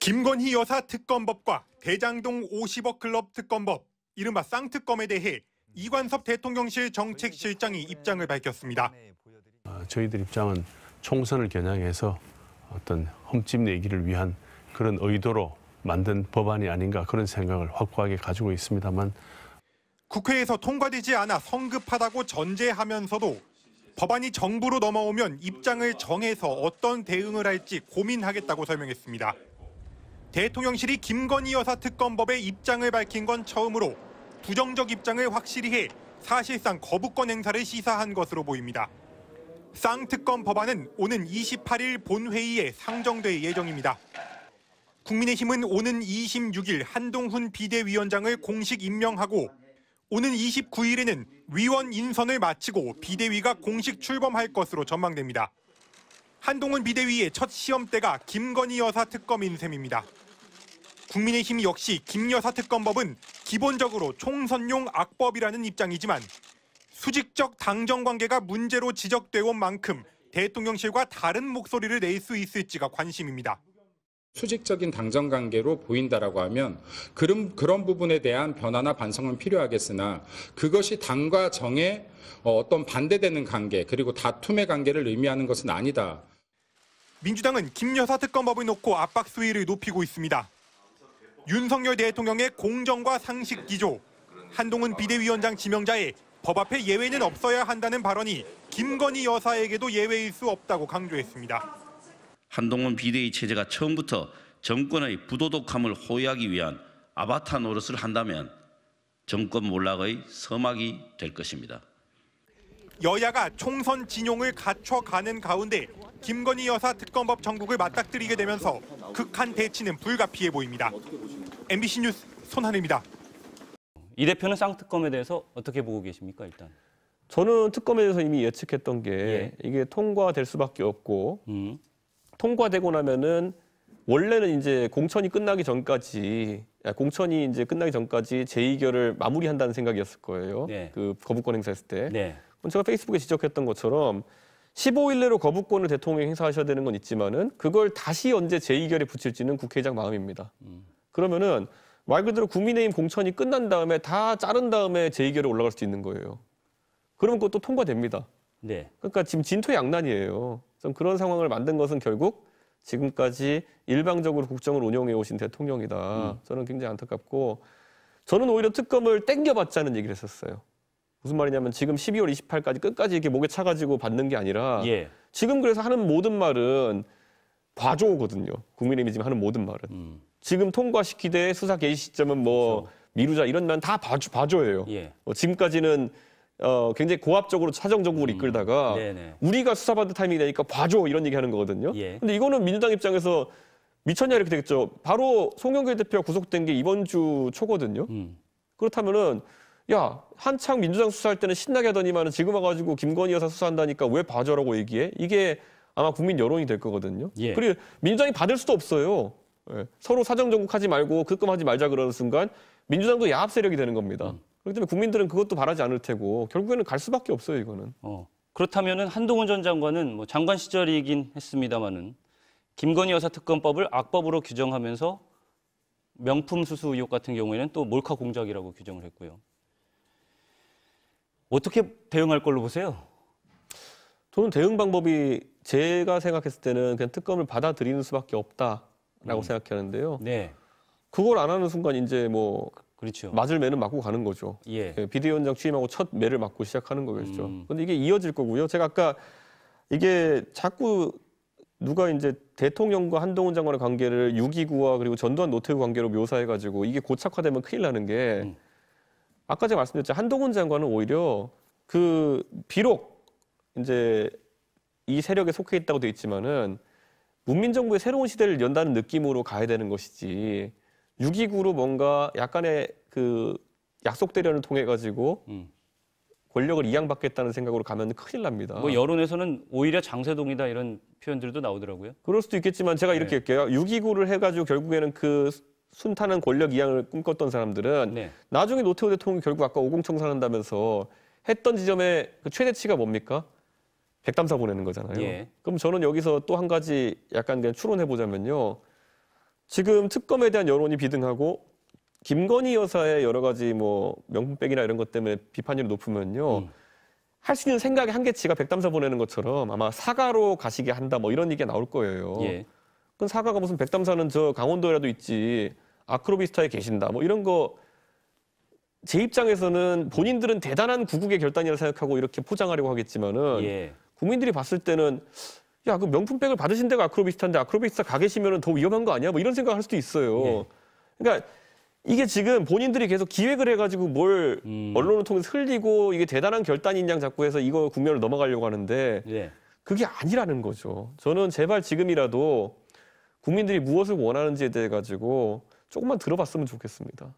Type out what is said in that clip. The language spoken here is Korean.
김건희 여사 특검법과 대장동 50억 클럽 특검법, 이른바 쌍특검에 대해 이관섭 대통령실 정책실장이 입장을 밝혔습니다. 저희들 입장은 총선을 겨냥해서 어떤 흠집 내기를 위한 그런 의도로 만든 법안이 아닌가 그런 생각을 확고하게 가지고 있습니다만, 국회에서 통과되지 않아 성급하다고 전제하면서도 법안이 정부로 넘어오면 입장을 정해서 어떤 대응을 할지 고민하겠다고 설명했습니다. 대통령실이 김건희 여사 특검법에 입장을 밝힌 건 처음으로 부정적 입장을 확실히 해 사실상 거부권 행사를 시사한 것으로 보입니다. 쌍특검 법안은 오는 28일 본회의에 상정될 예정입니다. 국민의힘은 오는 26일 한동훈 비대위원장을 공식 임명하고 오는 29일에는 위원 인선을 마치고 비대위가 공식 출범할 것으로 전망됩니다. 한동훈 비대위의 첫 시험대가 김건희 여사 특검인 셈입니다. 국민의힘 역시 김 여사 특검법은 기본적으로 총선용 악법이라는 입장이지만 수직적 당정 관계가 문제로 지적되어 온 만큼 대통령실과 다른 목소리를 낼 수 있을지가 관심입니다. 수직적인 당정 관계로 보인다라고 하면 그런 부분에 대한 변화나 반성은 필요하겠으나 그것이 당과 정의 어떤 반대되는 관계 그리고 다툼의 관계를 의미하는 것은 아니다. 민주당은 김 여사 특검법을 놓고 압박 수위를 높이고 있습니다. 윤석열 대통령의 공정과 상식 기조, 한동훈 비대위원장 지명자의 법 앞에 예외는 없어야 한다는 발언이 김건희 여사에게도 예외일 수 없다고 강조했습니다. 한동훈 비대위 체제가 처음부터 정권의 부도덕함을 호위하기 위한 아바타 노릇을 한다면 정권 몰락의 서막이 될 것입니다. 여야가 총선 진용을 갖춰가는 가운데 김건희 여사 특검법 전국을 맞닥뜨리게 되면서 극한 대치는 불가피해 보입니다. MBC 뉴스 손하늘입니다. 이 대표는 쌍특검에 대해서 어떻게 보고 계십니까, 일단? 저는 특검에 대해서 이미 예측했던 게 이게 통과될 수밖에 없고 통과되고 나면은 원래는 이제 공천이 끝나기 전까지 재의결을 마무리한다는 생각이었을 거예요. 네. 그 거부권 행사했을 때. 네. 제가 페이스북에 지적했던 것처럼 15일 내로 거부권을 대통령이 행사하셔야 되는 건 있지만은 그걸 다시 언제 재의결에 붙일지는 국회의장 마음입니다. 그러면은 말 그대로 국민의힘 공천이 끝난 다음에 다 자른 다음에 재의결에 올라갈 수 있는 거예요. 그러면 그것도 통과됩니다. 네. 그러니까 지금 진퇴양난이에요. 좀 그런 상황을 만든 것은 결국 지금까지 일방적으로 국정을 운영해 오신 대통령이다. 저는 굉장히 안타깝고 저는 오히려 특검을 땡겨받자는 얘기를 했었어요. 무슨 말이냐면 지금 12월 28일까지 끝까지 이렇게 목에 차가지고 받는 게 아니라 지금 그래서 하는 모든 말은 봐줘거든요. 국민의힘이 지금 하는 모든 말은. 지금 통과시키되 수사 개시 시점은 뭐 그렇죠. 미루자 이런 말 다 봐줘예요. 지금까지는 굉장히 고압적으로 사정적으로 이끌다가 우리가 수사받을 타이밍이 되니까 봐줘 이런 얘기하는 거거든요. 근데 이거는 민주당 입장에서 미쳤냐 이렇게 되겠죠. 바로 송영길 대표가 구속된 게 이번 주 초거든요. 그렇다면은 야 한창 민주당 수사할 때는 신나게 하더니만은 지금 와가지고 김건희 여사 수사한다니까 왜 봐줘라고 얘기해? 이게 아마 국민 여론이 될 거거든요. 그리고 민주당이 받을 수도 없어요. 서로 사정정국하지 말고 특검하지 말자 그러는 순간 민주당도 야합 세력이 되는 겁니다. 그렇기 때문에 국민들은 그것도 바라지 않을 테고 결국에는 갈 수밖에 없어요, 이거는. 그렇다면은 한동훈 전 장관은 뭐 장관 시절이긴 했습니다만은 김건희 여사 특검법을 악법으로 규정하면서 명품 수수 의혹 같은 경우에는 또 몰카 공작이라고 규정을 했고요. 어떻게 대응할 걸로 보세요? 저는 대응 방법이 제가 생각했을 때는 그냥 특검을 받아들이는 수밖에 없다라고 생각하는데요. 그걸 안 하는 순간 이제 뭐 그렇죠. 맞을 매는 맞고 가는 거죠. 비대위원장 취임하고 첫 매를 맞고 시작하는 거겠죠. 근데 이게 이어질 거고요. 제가 아까 이게 자꾸 누가 이제 대통령과 한동훈 장관의 관계를 6.29와 그리고 전두환 노태우 관계로 묘사해가지고 이게 고착화되면 큰일 나는 게 아까 제가 말씀드렸죠. 한동훈 장관은 오히려 그 비록 이제 이 세력에 속해 있다고 돼 있지만은 문민정부의 새로운 시대를 연다는 느낌으로 가야 되는 것이지 6.29로 뭔가 약간의 그 약속 대련을 통해 가지고 권력을 이양받겠다는 생각으로 가면 큰일 납니다. 뭐 여론에서는 오히려 장세동이다 이런 표현들도 나오더라고요. 그럴 수도 있겠지만 제가 이렇게 할게요. 6.29를 해가지고 결국에는 그 순탄한 권력 이양을 꿈꿨던 사람들은 나중에 노태우 대통령이 결국 아까 50 청산한다면서 했던 지점의 그 최대치가 뭡니까? 백담사 보내는 거잖아요. 그럼 저는 여기서 또 한 가지 약간 그냥 추론해 보자면요. 지금 특검에 대한 여론이 비등하고 김건희 여사의 여러 가지 뭐 명품백이나 이런 것 때문에 비판율이 높으면요. 할 수 있는 생각의 한계치가 백담사 보내는 것처럼 아마 사가로 가시게 한다 뭐 이런 얘기가 나올 거예요. 예. 그럼 사가가 무슨 백담사는 저 강원도에라도 있지 아크로비스타에 계신다 뭐 이런 거 제 입장에서는 본인들은 대단한 구국의 결단이라 생각하고 이렇게 포장하려고 하겠지만은 예. 국민들이 봤을 때는 야, 그 명품백을 받으신 데가 아크로비스타인데 아크로비스타 가 계시면 더 위험한 거 아니야? 뭐 이런 생각을 할 수도 있어요. 예. 그러니까 이게 지금 본인들이 계속 기획을 해가지고 뭘 언론을 통해서 흘리고 이게 대단한 결단인 양 자꾸 해서 이거 국면을 넘어가려고 하는데 예. 그게 아니라는 거죠. 저는 제발 지금이라도 국민들이 무엇을 원하는지에 대해 가지고 조금만 들어봤으면 좋겠습니다.